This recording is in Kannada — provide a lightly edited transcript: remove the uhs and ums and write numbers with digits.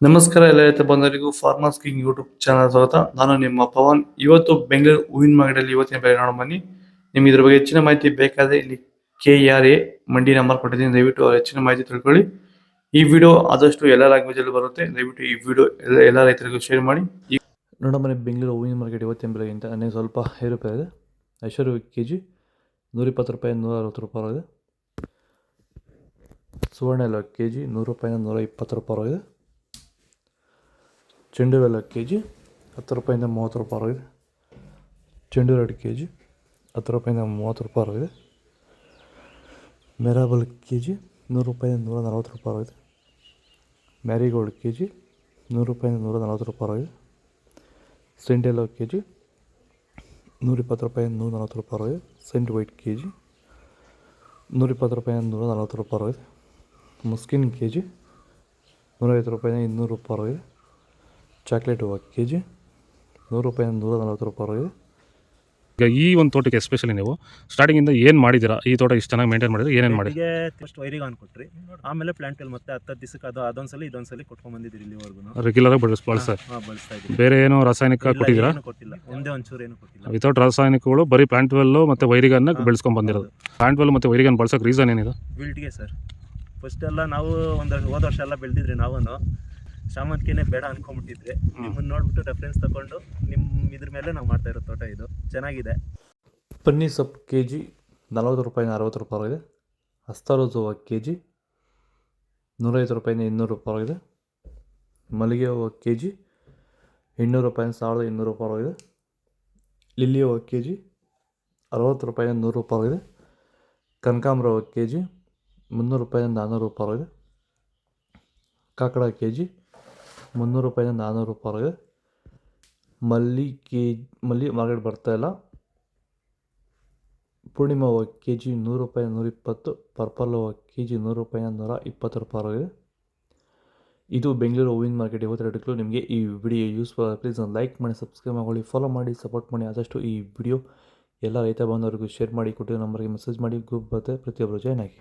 ನಮಸ್ಕಾರ ಎಲ್ಲ ರೈತ ಬಂಧುಗಳಿಗೂ ಫಾರ್ಮರ್ಸ್ ಕಿಂಗ್ ಯೂಟ್ಯೂಬ್ ಚಾನಲ್ ಸ್ವಾಗತ. ನಾನು ನಿಮ್ಮ ಪವನ್. ಇವತ್ತು ಬೆಂಗಳೂರು ಹೂವಿನ ಮಾರ್ಕೆಟಲ್ಲಿ ಇವತ್ತಿನ ಬೆಲೆ ನೋಡೋಣ ಬನ್ನಿ. ನಿಮ್ಗೆ ಇದ್ರ ಬಗ್ಗೆ ಹೆಚ್ಚಿನ ಮಾಹಿತಿ ಬೇಕಾದ್ರೆ ಇಲ್ಲಿ KRA ಮಂಡಿ ನಂಬರ್ ಕೊಟ್ಟಿದ್ದೀನಿ, ದಯವಿಟ್ಟು ಹೆಚ್ಚಿನ ಮಾಹಿತಿ ತಿಳ್ಕೊಳ್ಳಿ. ಈ ವಿಡಿಯೋ ಆದಷ್ಟು ಎಲ್ಲ ಲ್ಯಾಂಗ್ವೇಜ್ ಅಲ್ಲಿ ಬರುತ್ತೆ, ದಯವಿಟ್ಟು ಈ ವಿಡಿಯೋ ಎಲ್ಲ ರೈತರಿಗೂ ಶೇರ್ ಮಾಡಿ. ನೋಡೋಣ ಬನ್ನಿ, ಬೆಂಗಳೂರು ಹೂವಿನ ಮಾರ್ಕೆಟ್ ಇವತ್ತಿನ ಬೆಲೆಗಿಂತ ನನಗೆ ಸ್ವಲ್ಪ ಏರುಪೇರು ಇದೆ. ಐಶ್ವರ್ಯ ಕೆಜಿ 120 ರೂಪಾಯಿ 160 ರೂಪಾಯಿ ಇದೆ. ಸುವರ್ಣ ಎಲ್ಲ ಕೆಜಿ 100 ರೂಪಾಯಿಂದ 120 ರೂಪಾಯಿ ಇದೆ. ಚೆಂಡು ಎಲ್ಲ ಕೆಜಿ 10 ರೂಪಾಯಿಂದ 30 ರೂಪಾಯಿ ಇದೆ. ಚೆಂಡು 2 ಕೆಜಿ 10 ರೂಪಾಯಿಂದ 30 ರೂಪಾಯಿ ಇದೆ. ಮೆರಾಬಲ್ ಕೆಜಿ 100 ರೂಪಾಯಿಂದ 140 ರೂಪಾಯಿ ಇದೆ. ಮ್ಯಾರಿಗೋಲ್ಡ್ ಕೆಜಿ 100 ರೂಪಾಯಿಂದ 140 ರೂಪಾಯಿ ಇದೆ. ಸೆಂಟೆಲ್ಲೋ ಕೆಜಿ 120 ರೂಪಾಯಿಂದ 140 ರೂಪಾಯಿ ಇದೆ. ಸೆಂಟ್ ವೈಟ್ ಕೆಜಿ 120 ರೂಪಾಯಿಂದ 140 ರೂಪಾಯಿ ಇದೆ. ಮುಸ್ಕಿನ್ ಕೆಜಿ 150 ರೂಪಾಯಿಂದ 200 ರೂಪಾಯಿ ಇದೆ. ಚಾಕ್ಲೇಟ್ ಹೂವು ಕೆಜಿ 100 ರೂಪಾಯಿಂದ 140 ರೂಪಾಯಿ ಇದೆ. ಈಗ ಈ ಒಂದು ತೋಟಕ್ಕೆ ಎಸ್ಪೆಷಲಿ ನೀವು ಸ್ಟಾರ್ಟಿಂಗಿಂದ ಏನು ಮಾಡಿದ್ದೀರಾ? ಈ ತೋಟ ಇಷ್ಟು ಚೆನ್ನಾಗಿ ಮೇಂಟೈನ್ ಮಾಡಿದ್ರೆ ಏನೇನು ಮಾಡಿ? ಫಸ್ಟ್ ವೈರಿಗೆ ಕೊಟ್ರಿ, ಆಮೇಲೆ ಪ್ಲಾಂಟ್ ಮತ್ತೆ 10 ದಿವಸಕ್ಕೆ ಅದೊಂದ್ಸಲಿ ಇದೊಂದ್ಸಲಿ ಕೊಟ್ಕೊಂಡ್ ಬಂದಿದ್ದೀರಿ ಇಲ್ಲಿವರೆಗೂ. ರೆಗ್ಯುಲರ್ ಆಗಿ ಬಳಸ್ತಾ ಇದ್ದೀವಿ. ಬೇರೆ ಏನು ರಾಸಾಯನಿಕ ಕೊಟ್ಟಿದ್ದೀರಾ? ಕೊಟ್ಟಿಲ್ಲ, ಒಂದೇ ಒಂಚೂರು ಏನು ಕೊಟ್ಟಿಲ್ಲ. ವಿತೌಟ್ ರಾಸಾಯನಿಕಗಳು ಬರೀ ಪ್ಲಾಂಟ್ ವೆಲ್ಲು ಮತ್ತು ವೈರಿಗನ್ನ ಬೆಳೆಸ್ಕೊಂಡು ಬಂದಿರೋದು. ಪ್ಲಾಂಟ್ ವೆಲ್ ಮತ್ತು ವೈರಿಗನ್ ಬಳಸೋಕೆ ರೀಸನ್ ಏನಿದೆ? ವಿಲ್ಟ್ಗೆ ಸರ್. ಫಸ್ಟ್ ಎಲ್ಲ ನಾವು ಹೋದ ವರ್ಷ ಎಲ್ಲ ಬೆಳೆದಿದ್ರಿ, ನಾವು ಶಾಮಂತಿಗೆನೇ ಬೇಡ ಅನ್ಕೊಂಡ್ಬಿಟ್ಟಿದ್ರಿ. ನಿಮ್ಮನ್ನು ನೋಡ್ಬಿಟ್ಟು ರೆಫರೆನ್ಸ್ ತಗೊಂಡು ಇದ್ರ ಮೇಲೆ ನಾವು ಮಾಡ್ತಾ ಇರೋ ತೋಟ ಇದು ಚೆನ್ನಾಗಿದೆ. ಪನ್ನೀ ಸೊಪ್ಪು ಕೆಜಿ 40 ರೂಪಾಯಿಂದ 60 ರೂಪಾಯಿ ಇದೆ. ಹಸ್ತಾರೋಸ್ ಹೂವು ಕೆಜಿ 150 ರೂಪಾಯಿಂದ 200 ರೂಪಾಯಿ ಇದೆ. ಮಲ್ಲಿಗೆ ಹೂವು ಕೆಜಿ 800 ರೂಪಾಯಿಂದ 1200 ರೂಪಾಯಿ ಇದೆ. ಲಿಲ್ಲಿ ಹೂವು ಕೆಜಿ 60 ರೂಪಾಯಿಂದ 100 ರೂಪಾಯಿ ಇದೆ. ಕನಕಾಂಬರ ಹೂವು ಕೆಜಿ 300 ರೂಪಾಯಿಂದ 400 ರೂಪಾಯಿ ಇದೆ. ಕಾಕಡ ಕೆಜಿ 300 ರೂಪಾಯಿಂದ 400 ರೂಪಾಯಿ ಇದೆ. ಮಲ್ಲಿ ಮಾರ್ಕೆಟ್ ಬರ್ತಾ ಇಲ್ಲ. ಪೂರ್ಣಿಮಾ ಹೂವು ಕೆಜಿ 100 ರೂಪಾಯಿಂದ 120. ಪರ್ಪಲ್ ಹೂವು ಕೆಜಿ 100 ರೂಪಾಯಿಂದ 120 ರೂಪಾಯಿ ಇದೆ. ಇದು ಬೆಂಗಳೂರು ಹೂವಿನ ಮಾರ್ಕೆಟ್ ಇವತ್ತು ರೇಟ್ಗಳು. ನಿಮಗೆ ಈ ವಿಡಿಯೋ ಯೂಸ್ಫುಲ್ ಆಗಿ ಪ್ಲೀಸ್ ಒಂದು ಲೈಕ್ ಮಾಡಿ, ಸಬ್ಸ್ಕ್ರೈಬ್ ಮಾಡಿ, ಫಾಲೋ ಮಾಡಿ, ಸಪೋರ್ಟ್ ಮಾಡಿ. ಆದಷ್ಟು ಈ ವಿಡಿಯೋ ಎಲ್ಲ ರೈತ ಬಾಂಧವರಿಗೂ ಶೇರ್ ಮಾಡಿ, ಕೊಟ್ಟಿರೋ ನಂಬರ್ಗೆ ಮೆಸೇಜ್ ಮಾಡಿ, ಗ್ರೂಪ್ ಬರುತ್ತೆ, ಪ್ರತಿಯೊಬ್ಬರು ಜಾಯ್ನ್ ಆಗಿ.